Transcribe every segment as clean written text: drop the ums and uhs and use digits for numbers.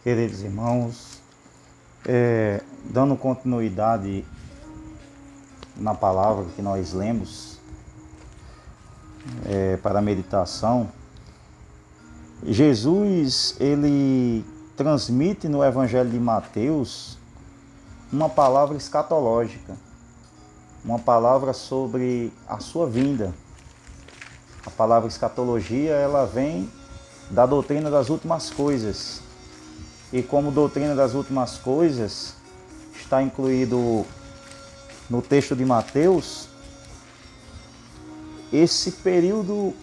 Queridos irmãos, dando continuidade na palavra que nós lemos para a meditação, Jesus ele transmite no Evangelho de Mateus uma palavra escatológica, uma palavra sobre a sua vinda. A palavra escatologia ela vem da doutrina das últimas coisas. E como doutrina das últimas coisas, está incluído no texto de Mateus, esse período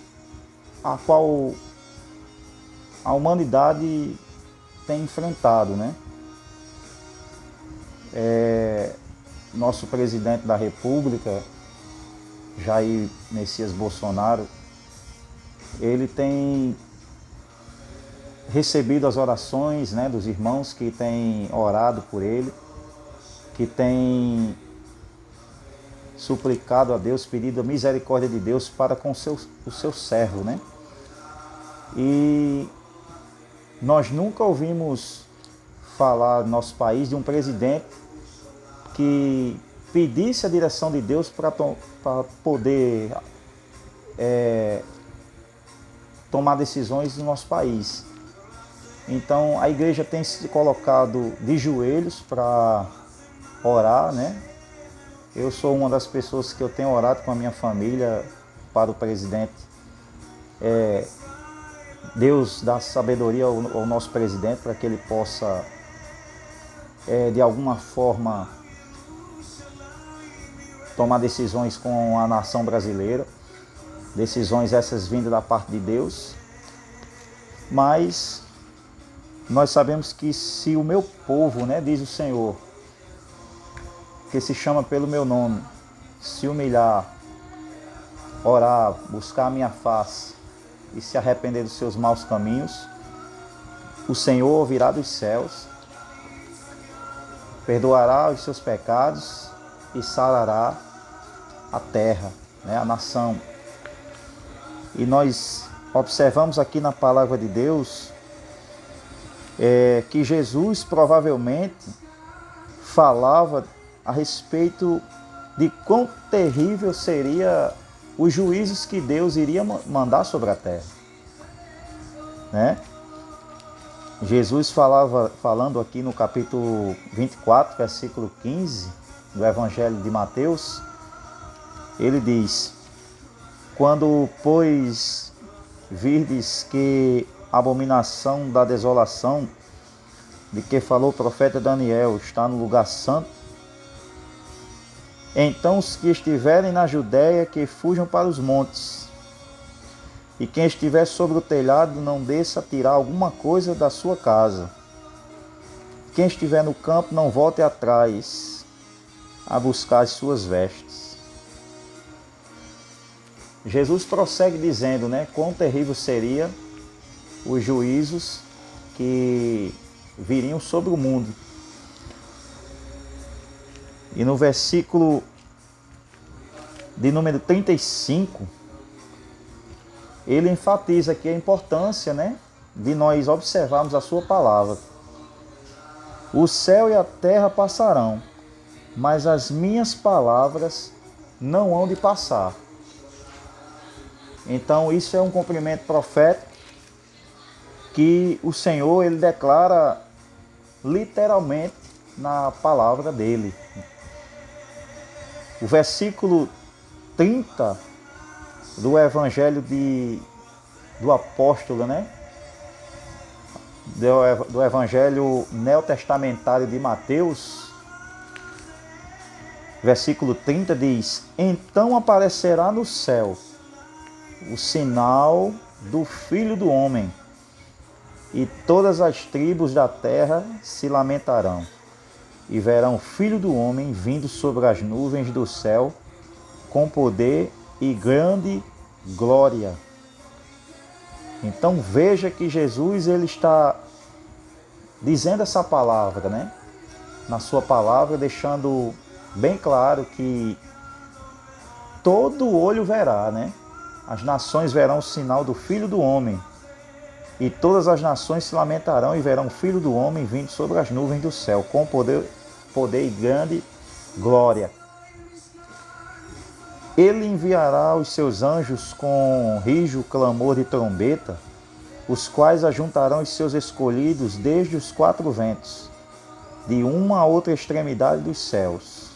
a qual a humanidade tem enfrentado, né? Nosso presidente da República, Jair Messias Bolsonaro, ele tem recebido as orações, né, dos irmãos que têm orado por ele, que têm suplicado a Deus, pedido a misericórdia de Deus para com o seu servo, né? E nós nunca ouvimos falar no nosso país de um presidente que pedisse a direção de Deus para poder tomar decisões no nosso país. Então a igreja tem se colocado de joelhos para orar, né? Eu sou uma das pessoas que eu tenho orado com a minha família para o presidente. Deus dá sabedoria ao nosso presidente para que ele possa, de alguma forma, tomar decisões com a nação brasileira. Decisões essas vindas da parte de Deus. Mas nós sabemos que se o meu povo, né, diz o Senhor, que se chama pelo meu nome, se humilhar, orar, buscar a minha face e se arrepender dos seus maus caminhos, o Senhor ouvirá dos céus, perdoará os seus pecados e sarará a terra, né, a nação. E nós observamos aqui na palavra de Deus que Jesus provavelmente falava a respeito de quão terrível seria os juízos que Deus iria mandar sobre a terra, né? Jesus falando aqui no capítulo 24, versículo 15 do Evangelho de Mateus, ele diz: quando, pois, virdes que a abominação da desolação de que falou o profeta Daniel está no lugar santo, então os que estiverem na Judéia que fujam para os montes, e quem estiver sobre o telhado não desça a tirar alguma coisa da sua casa. Quem estiver no campo não volte atrás a buscar as suas vestes. Jesus prossegue dizendo, né, quão terrível seria os juízos que viriam sobre o mundo. E no versículo de número 35, ele enfatiza aqui a importância, né, de nós observarmos a sua palavra. O céu e a terra passarão, mas as minhas palavras não hão de passar. Então isso é um cumprimento profético que o Senhor ele declara literalmente na palavra dele. O versículo 30 do Evangelho do Apóstolo, né? Do Evangelho neotestamentário de Mateus, versículo 30 diz: então aparecerá no céu o sinal do Filho do Homem, e todas as tribos da terra se lamentarão, e verão o Filho do Homem vindo sobre as nuvens do céu, com poder e grande glória. Então veja que Jesus ele está dizendo essa palavra, né? Na sua palavra, deixando bem claro que todo olho verá, né? As nações verão o sinal do Filho do Homem. E todas as nações se lamentarão e verão o Filho do Homem vindo sobre as nuvens do céu, com poder e grande glória. Ele enviará os seus anjos com rijo clamor de trombeta, os quais ajuntarão os seus escolhidos desde os quatro ventos, de uma a outra extremidade dos céus.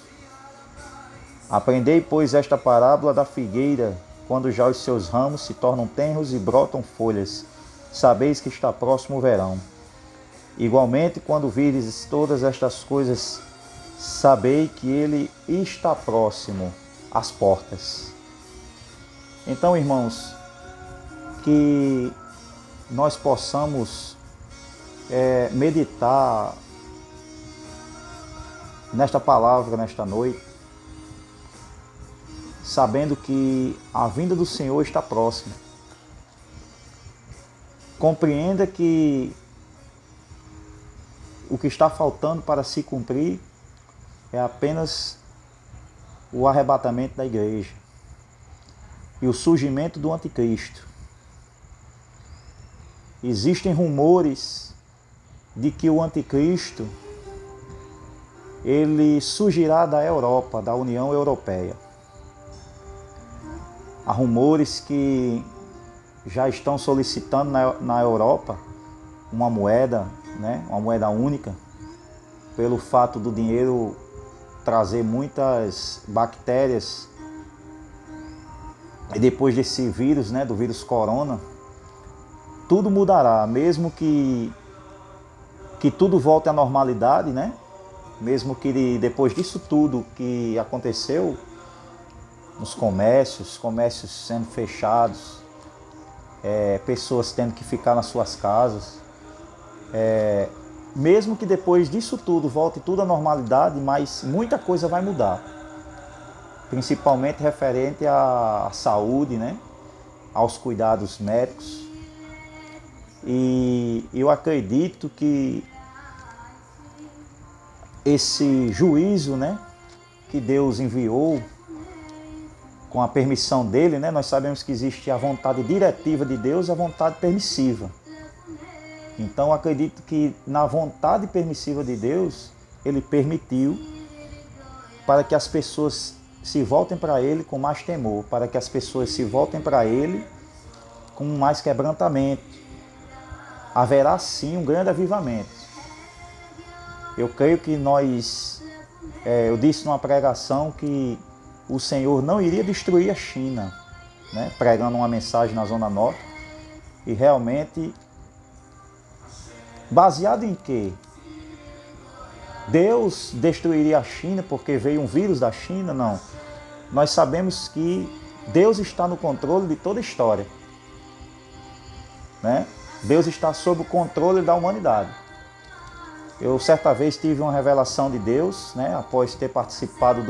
Aprendei, pois, esta parábola da figueira, quando já os seus ramos se tornam tenros e brotam folhas, sabeis que está próximo o verão. Igualmente, quando vires todas estas coisas, sabei que ele está próximo às portas. Então, irmãos, que nós possamos meditar nesta palavra, nesta noite, sabendo que a vinda do Senhor está próxima. Compreenda que o que está faltando para se cumprir é apenas o arrebatamento da igreja e o surgimento do anticristo. Existem rumores de que o anticristo ele surgirá da Europa, da União Europeia. Há rumores que já estão solicitando na Europa uma moeda, né, uma moeda única, pelo fato do dinheiro trazer muitas bactérias. E depois desse vírus, né, do vírus corona, tudo mudará, mesmo que tudo volte à normalidade, né? Mesmo que depois disso tudo que aconteceu, nos comércios sendo fechados, pessoas tendo que ficar nas suas casas, mesmo que depois disso tudo volte tudo à normalidade, mas muita coisa vai mudar, principalmente referente à saúde, né? Aos cuidados médicos. E eu acredito que esse juízo, né, que Deus enviou com a permissão dele, né, nós sabemos que existe a vontade diretiva de Deus e a vontade permissiva. Então eu acredito que na vontade permissiva de Deus, ele permitiu para que as pessoas se voltem para ele com mais temor, para que as pessoas se voltem para ele com mais quebrantamento. Haverá sim um grande avivamento. Eu creio que eu disse numa pregação que o Senhor não iria destruir a China, né, pregando uma mensagem na Zona Norte, e realmente, baseado em quê? Deus destruiria a China porque veio um vírus da China? Não. Nós sabemos que Deus está no controle de toda a história, né? Deus está sob o controle da humanidade. Eu certa vez tive uma revelação de Deus, né, após ter participado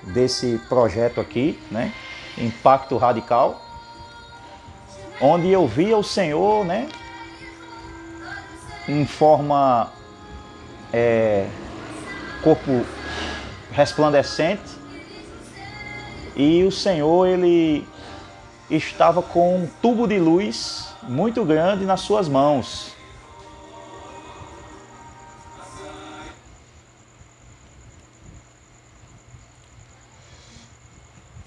desse projeto aqui, né, Impacto Radical, onde eu via o Senhor, né, em forma corpo resplandecente, e o Senhor ele estava com um tubo de luz muito grande nas suas mãos.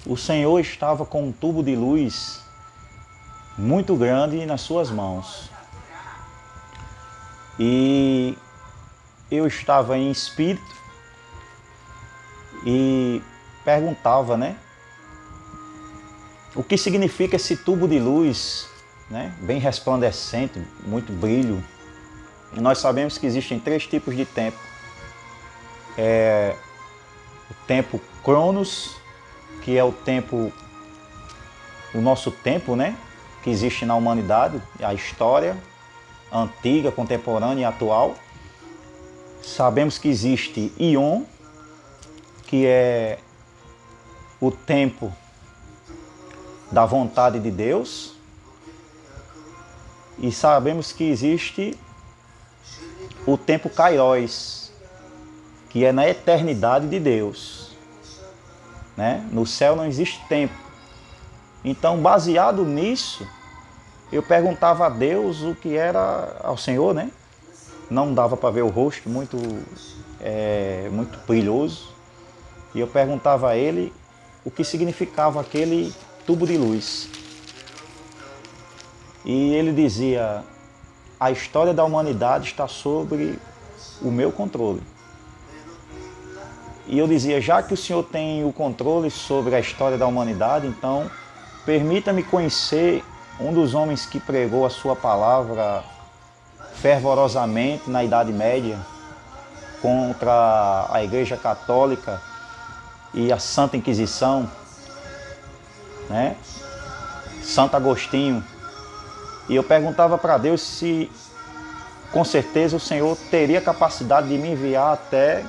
O Senhor estava com um tubo de luz muito grande nas suas mãos. E eu estava em espírito e perguntava, né, o que significa esse tubo de luz, né, bem resplandecente, muito brilho. E nós sabemos que existem 3 tipos de tempo. O tempo Cronos, que é o nosso tempo, né, que existe na humanidade, a história antiga, contemporânea e atual. Sabemos que existe Ion, que é o tempo da vontade de Deus. E sabemos que existe o tempo Kairos, que é na eternidade de Deus, né? No céu não existe tempo. Então, baseado nisso, eu perguntava a Deus o que era, ao Senhor, né? Não dava para ver o rosto, muito brilhoso. E eu perguntava a ele o que significava aquele tubo de luz. E ele dizia: a história da humanidade está sobre o meu controle. E eu dizia: já que o Senhor tem o controle sobre a história da humanidade, então permita-me conhecer um dos homens que pregou a sua palavra fervorosamente na Idade Média contra a Igreja Católica e a Santa Inquisição, né? Santo Agostinho. E eu perguntava para Deus se com certeza o Senhor teria capacidade de me enviar até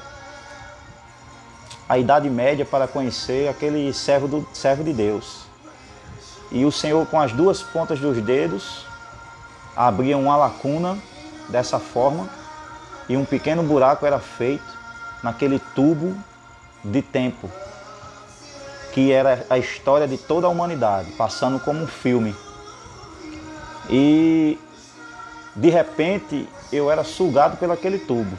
a Idade Média para conhecer aquele servo de Deus. E o Senhor, com as duas pontas dos dedos, abria uma lacuna dessa forma e um pequeno buraco era feito naquele tubo de tempo, que era a história de toda a humanidade, passando como um filme. E de repente eu era sugado por aquele tubo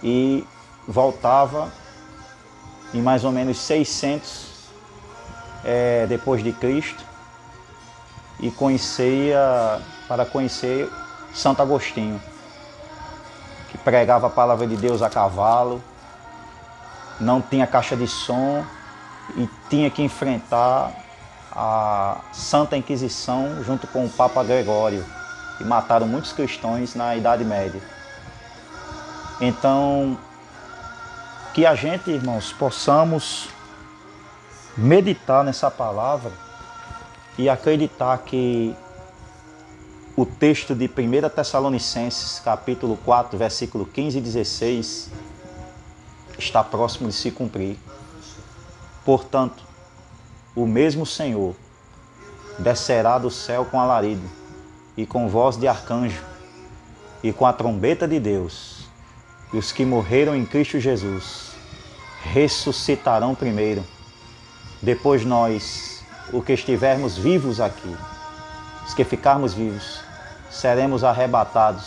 e voltava em mais ou menos 600 depois de Cristo e para conhecer Santo Agostinho, que pregava a palavra de Deus a cavalo, não tinha caixa de som e tinha que enfrentar a Santa Inquisição junto com o Papa Gregório, e mataram muitos cristãos na Idade Média. Então, que a gente, irmãos, possamos meditar nessa palavra e acreditar que o texto de 1 Tessalonicenses, capítulo 4, versículo 15 e 16, está próximo de se cumprir. Portanto, o mesmo Senhor descerá do céu com alarido, e com voz de arcanjo, e com a trombeta de Deus, e os que morreram em Cristo Jesus ressuscitarão primeiro. Depois nós, os que estivermos vivos aqui, os que ficarmos vivos, seremos arrebatados